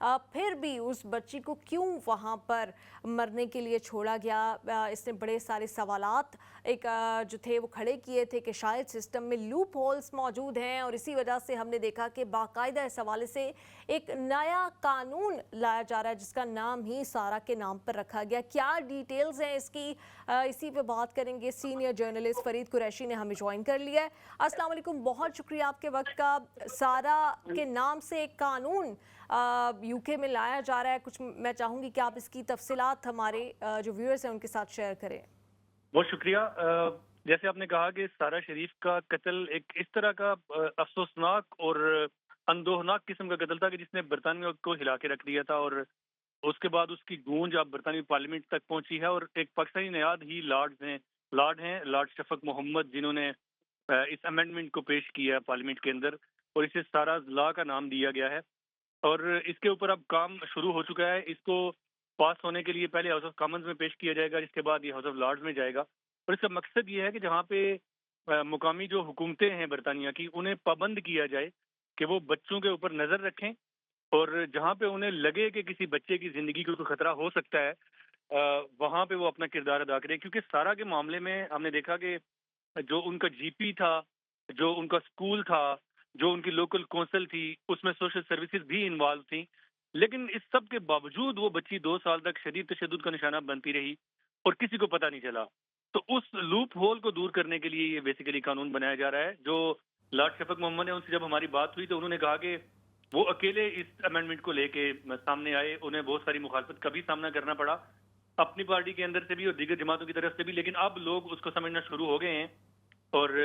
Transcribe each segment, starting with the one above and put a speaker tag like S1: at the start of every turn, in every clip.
S1: फिर भी उस बच्ची को क्यों वहाँ पर मरने के लिए छोड़ा गया? इसने बड़े सारे सवालात जो थे वो खड़े किए थे कि शायद सिस्टम में लूप होल्स मौजूद हैं, और इसी वजह से हमने देखा कि बाकायदा इस हवाले से एक नया कानून लाया जा रहा है जिसका नाम ही सारा के नाम पर रखा गया। क्या डिटेल्स हैं इसकी, इसी पे बात करेंगे। सीनियर जर्नलिस्ट फरीद कुरैशी ने हमें ज्वाइन कर लिया है। अस्सलाम वालेकुम, बहुत शुक्रिया आपके वक्त का। सारा के नाम से एक कानून यूके में लाया जा रहा है, कुछ मैं चाहूंगी कि आप इसकी तफसीलात हमारे जो व्यूअर्स हैं उनके साथ शेयर करें।
S2: बहुत शुक्रिया। जैसे आपने कहा कि सारा शरीफ का कत्ल एक इस तरह का अफसोसनाक और अंदोहनाक किस्म का कत्ल था कि जिसने बरतानिया को हिला के रख दिया था, और उसके बाद उसकी गूंज अब बरतानवी पार्लियामेंट तक पहुंची है। और एक पाकिस्तानी नयाद ही लॉर्ड शफक मोहम्मद, जिन्होंने इस अमेंडमेंट को पेश किया है पार्लियामेंट के अंदर, और इसे सारा लॉ का नाम दिया गया है। और इसके ऊपर अब काम शुरू हो चुका है। इसको पास होने के लिए पहले हाउस ऑफ कॉमन्स में पेश किया जाएगा, जिसके बाद ये हाउस ऑफ लॉर्ड्स में जाएगा। और इसका मकसद ये है कि जहाँ पे मुकामी जो हुकूमतें हैं बरतानिया की, उन्हें पाबंद किया जाए कि वो बच्चों के ऊपर नज़र रखें, और जहाँ पे उन्हें लगे कि किसी बच्चे की ज़िंदगी को खतरा हो सकता है, वहाँ पे वो अपना किरदार अदा करें। क्योंकि सारा के मामले में हमने देखा कि जो उनका जीपी था, जो उनका स्कूल था, जो उनकी लोकल कौंसिल थी, उसमें सोशल सर्विसेज भी इन्वॉल्व थी। लेकिन इस सब के बावजूद वो बच्ची 2 साल तक शदीद तशद्दुद का निशाना बनती रही और किसी को पता नहीं चला। तो उस लूप होल को दूर करने के लिए ये बेसिकली कानून बनाया जा रहा है। जो लॉर्ड शफक मोहम्मद है, उनसे जब हमारी बात हुई तो उन्होंने कहा कि वो अकेले इस अमेंडमेंट को लेके सामने आए। उन्हें बहुत सारी मुखालफत का भी सामना करना पड़ा, अपनी पार्टी के अंदर से भी और दीगर जमातों की तरफ से भी। लेकिन अब लोग उसको समझना शुरू हो गए हैं और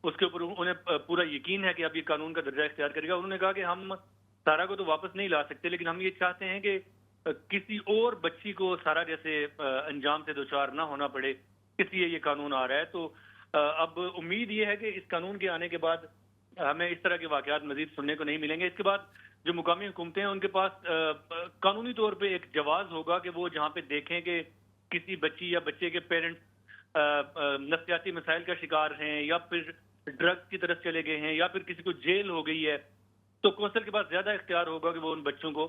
S2: उसके ऊपर उन्हें पूरा यकीन है कि अब ये कानून का दर्जा इख्तियार करेगा। उन्होंने कहा कि हम सारा को तो वापस नहीं ला सकते, लेकिन हम ये चाहते हैं कि किसी और बच्ची को सारा जैसे अंजाम से दोचार ना होना पड़े, इसलिए ये कानून आ रहा है। तो अब उम्मीद ये है कि इस कानून के आने के बाद हमें इस तरह के वाकयात मजीद सुनने को नहीं मिलेंगे। इसके बाद जो मुकामी हुकूमतें हैं उनके पास कानूनी तौर पे एक जवाज होगा कि वो जहाँ पे देखें कि किसी बच्ची या बच्चे के पेरेंट्स नफ्सियाती मसाइल का शिकार हैं, या फिर ड्रग्स की तरफ चले गए हैं, या फिर किसी को जेल हो गई है, तो कौंसिल के पास ज्यादा इख्तियार होगा कि वो उन बच्चों को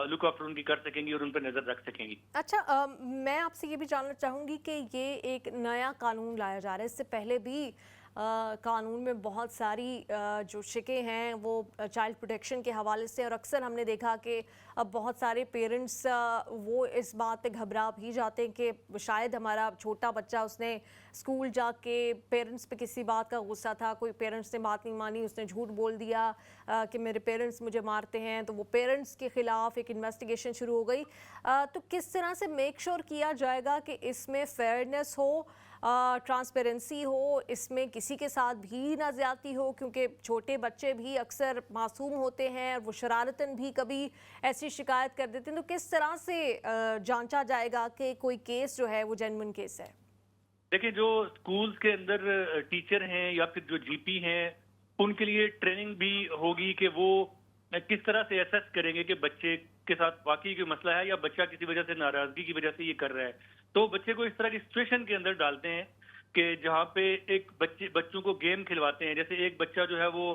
S2: लुक आफ्टर उनकी कर सकेंगी और उन पर नजर रख सकेंगी।
S1: अच्छा, मैं आपसे ये भी जानना चाहूँगी कि ये एक नया कानून लाया जा रहा है, इससे पहले भी कानून में बहुत सारी जो शिकें हैं वो चाइल्ड प्रोटेक्शन के हवाले से, और अक्सर हमने देखा कि अब बहुत सारे पेरेंट्स वो इस बात पे घबरा भी जाते हैं कि शायद हमारा छोटा बच्चा, उसने स्कूल जाके पेरेंट्स पे किसी बात का गुस्सा था, कोई पेरेंट्स ने बात नहीं मानी, उसने झूठ बोल दिया कि मेरे पेरेंट्स मुझे मारते हैं, तो वो पेरेंट्स के ख़िलाफ़ एक इन्वेस्टिगेशन शुरू हो गई। तो किस तरह से मेक श्योर किया जाएगा कि इसमें फेयरनेस हो, ट्रांसपेरेंसी हो, इसमें किसी के साथ भी ना ज़्यादती हो, क्योंकि छोटे बच्चे भी अक्सर मासूम होते हैं और वो शरारतन भी कभी ऐसी शिकायत कर देते हैं। तो किस तरह से जांचा जाएगा कि कोई केस जो है वो जेन्युइन केस है?
S2: देखिए, जो स्कूल्स के अंदर टीचर हैं या फिर जो जीपी हैं, उनके लिए ट्रेनिंग भी होगी कि वो किस तरह से एसेस करेंगे कि बच्चे के साथ वाकई कोई मसला है या बच्चा किसी वजह से नाराजगी की वजह से ये कर रहा है। तो बच्चे को इस तरह की सिचुएशन के अंदर डालते हैं कि जहाँ पे एक बच्चों को गेम खिलवाते हैं। जैसे एक बच्चा जो है वो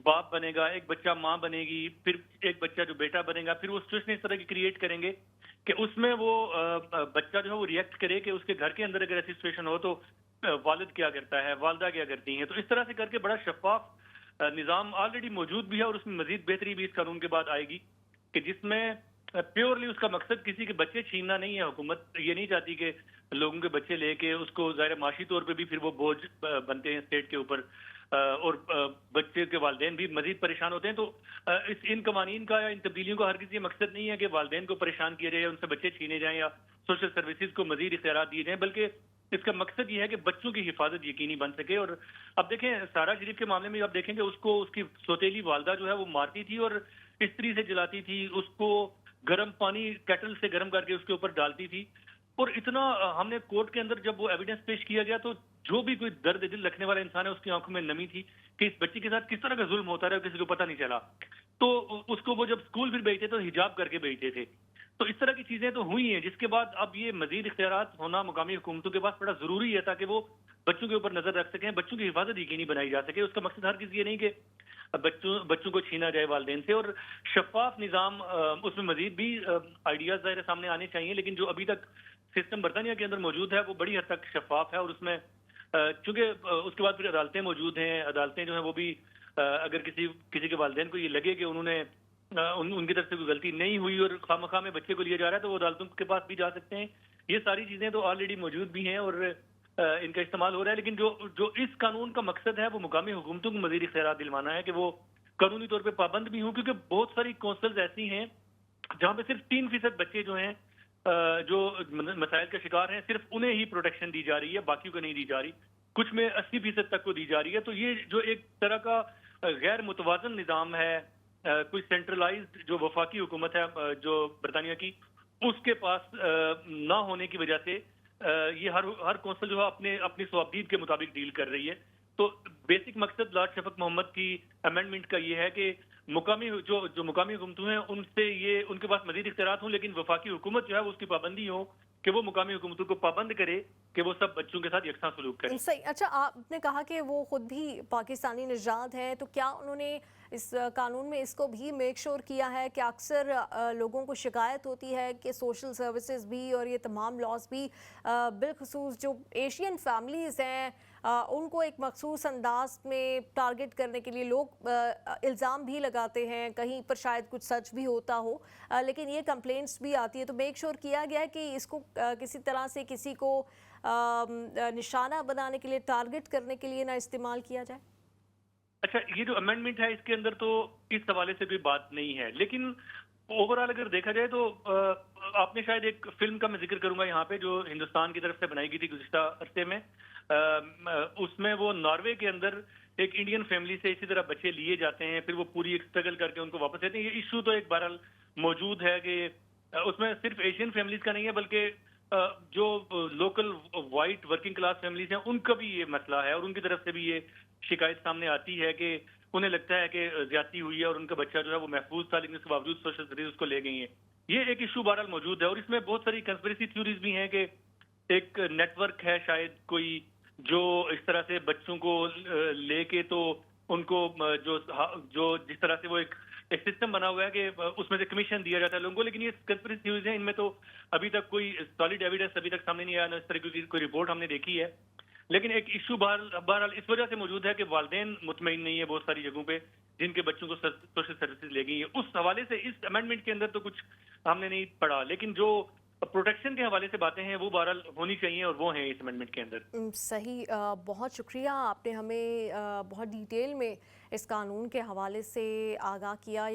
S2: बाप बनेगा, एक बच्चा माँ बनेगी, फिर एक बच्चा जो बेटा बनेगा। फिर वो सिचुएशन इस तरह की क्रिएट करेंगे कि उसमें वो बच्चा जो है वो रिएक्ट करे कि उसके घर के अंदर अगर ऐसी सिचुएशन हो तो वालिद क्या करता है, वालदा क्या करती हैं। तो इस तरह से करके बड़ा शफाफ निज़ाम ऑलरेडी मौजूद भी है, और उसमें मजीद बेहतरी भी इस कानून के बाद आएगी कि जिसमें प्योरली उसका मकसद किसी के बच्चे छीनना नहीं है। हुकूमत ये नहीं चाहती कि लोगों के बच्चे लेके उसको ज़ाहिर माशी तौर पे भी फिर वो बोझ बनते हैं स्टेट के ऊपर, और बच्चे के वालिदैन भी मजीद परेशान होते हैं। तो इन कवानीन का या इन तब्दीलियों का हर किसी मकसद नहीं है कि वालिदैन को परेशान किया जाए या उनसे बच्चे छीने जाएं या सोशल सर्विसेज को मजीद इख्तियारात दिए जाएं, बल्कि इसका मकसद ये है कि बच्चों की हिफाजत यकीनी बन सके। और अब देखें, सारा शरीफ के मामले में आप देखेंगे उसको उसकी सौतेली वालदा जो है वो मारती थी और इस्त्री से जलाती थी, उसको गर्म पानी केटल से गर्म करके उसके ऊपर डालती थी। और इतना हमने कोर्ट के अंदर जब वो एविडेंस पेश किया गया तो जो भी कोई दर्द दिल रखने वाला इंसान है उसकी आंखों में नमी थी कि इस बच्ची के साथ किस तरह का जुल्म होता रहा, किसी को पता नहीं चला। तो उसको वो जब स्कूल फिर भेजते तो हिजाब करके भेजते थे। तो इस तरह की चीजें तो हुई हैं, जिसके बाद अब ये मजीद इख्तियारात होना मुकामी हुकूमतों के पास बड़ा जरूरी है ताकि वो बच्चों के ऊपर नजर रख सकें, बच्चों की हिफाजत यकीनी बनाई जा सके। उसका मकसद हर किसी ये नहीं कि बच्चों बच्चों को छीना जाए वालिदैन से, और शफाफ निज़ाम, उसमें मजीद भी आइडियाज़ ज़ाहिर है सामने आने चाहिए, लेकिन जो अभी तक सिस्टम बरतानिया के अंदर मौजूद है वो बड़ी हद तक शफाफ है, और उसमें चूंकि उसके बाद फिर अदालतें मौजूद हैं, अदालतें जो हैं वो भी अगर किसी किसी के वालिदैन को ये लगे कि उन्होंने उनकी तरफ से कोई गलती नहीं हुई और खामखा में बच्चे को लिया जा रहा है, तो वो अदालतों के पास भी जा सकते हैं। ये सारी चीजें तो ऑलरेडी मौजूद भी हैं और इनका इस्तेमाल हो रहा है, लेकिन जो जो इस कानून का मकसद है वो मुकामी हुकूमतों को मजीद इख्तियारात दिलवाना है कि वो कानूनी तौर पर पाबंद भी हों, क्योंकि बहुत सारी कौंसल्स ऐसी हैं जहाँ पे सिर्फ 3% बच्चे जो हैं जो मसाइल का शिकार हैं, सिर्फ उन्हें ही प्रोटेक्शन दी जा रही है, बाकियों को नहीं दी जा रही। कुछ में 80% तक को दी जा रही है। तो ये जो एक तरह का गैर मुतवाजन निज़ाम है, कोई सेंट्रलाइज्ड जो वफाकी हुकूमत है जो बरतानिया की, उसके पास ना होने की वजह से ये हर कौंसल जो है अपने अपनी स्वाबदीद के मुताबिक डील कर रही है। तो बेसिक मकसद लॉर्ड शफक मोहम्मद की अमेंडमेंट का ये है कि मुकामी जो मुकामी हुकूमतें हैं उनसे ये उनके पास मजीद इख्तियारात हों, लेकिन वफाकी हुकूमत जो है वो उसकी पाबंदी हो कि वो मुकामी हुकूमतों को पाबंद करे कि वो सब बच्चों के साथ यकसा सलूक करें।
S1: सही। अच्छा, आपने कहा कि वो खुद भी पाकिस्तानी निजात हैं, तो क्या उन्होंने इस कानून में इसको भी मेक श्योर किया है कि अक्सर लोगों को शिकायत होती है कि सोशल सर्विसेज भी और ये तमाम लॉज भी बिलखसूस जो एशियन फैमिलीज़ हैं उनको एक मखसूस अंदाज में टारगेट करने के लिए लोग इल्ज़ाम भी लगाते हैं, कहीं पर शायद कुछ सच भी होता हो, लेकिन ये कंप्लेंट्स भी आती है। तो मेक श्योर किया गया है कि इसको किसी तरह से किसी को निशाना बनाने के लिए, टारगेट करने के लिए ना इस्तेमाल किया जाए।
S2: अच्छा, ये जो अमेंडमेंट है इसके अंदर तो इस हवाले से कोई बात नहीं है, लेकिन ओवरऑल अगर देखा जाए तो आपने शायद एक फिल्म का मैं जिक्र करूंगा यहाँ पे जो हिंदुस्तान की तरफ से बनाई गई थी गुज़िश्ता अरसे में। उसमें वो नॉर्वे के अंदर एक इंडियन फैमिली से इसी तरह बच्चे लिए जाते हैं, फिर वो पूरी एक स्ट्रगल करके उनको वापस लेते हैं। ये इशू तो एक बहरहाल मौजूद है कि उसमें सिर्फ एशियन फैमिलीज का नहीं है, बल्कि जो local white working class families हैं उनका भी ये मसला है, और उनकी तरफ से भी ये शिकायत सामने आती है कि उन्हें लगता है कि ज्यादती हुई है और उनका बच्चा जो है वो महफूज था, लेकिन इसके बावजूद सोशल सर्विस उसको ले गई है। ये एक इशू बहरहाल मौजूद है, और इसमें बहुत सारी कंस्पिरेसी थ्योरीज भी हैं कि एक नेटवर्क है शायद कोई जो इस तरह से बच्चों को लेके तो उनको जो जो जिस तरह से वो एक सिस्टम बना हुआ है कि उसमें से कमीशन दिया जाता है लोगों को, लेकिन ये कंस्पिरेसी थ्योरीज हैं, इनमें तो अभी तक कोई सॉलिड एविडेंस अभी तक सामने नहीं आया, ना इस तरह की कोई रिपोर्ट हमने देखी है। लेकिन एक इशू बहरहाल इस वजह से मौजूद है कि वालिदैन मुतमईन नहीं है बहुत सारी जगहों पे जिनके बच्चों को सोशल सर्विसेज ले गई है। उस हवाले से इस अमेंडमेंट के अंदर तो कुछ हमने नहीं पढ़ा, लेकिन जो प्रोटेक्शन के हवाले से बातें हैं वो बहरहाल होनी चाहिए, और वो हैं इस अमेंडमेंट के अंदर।
S1: सही। बहुत शुक्रिया, आपने हमें बहुत डिटेल में इस कानून के हवाले से आगाह किया।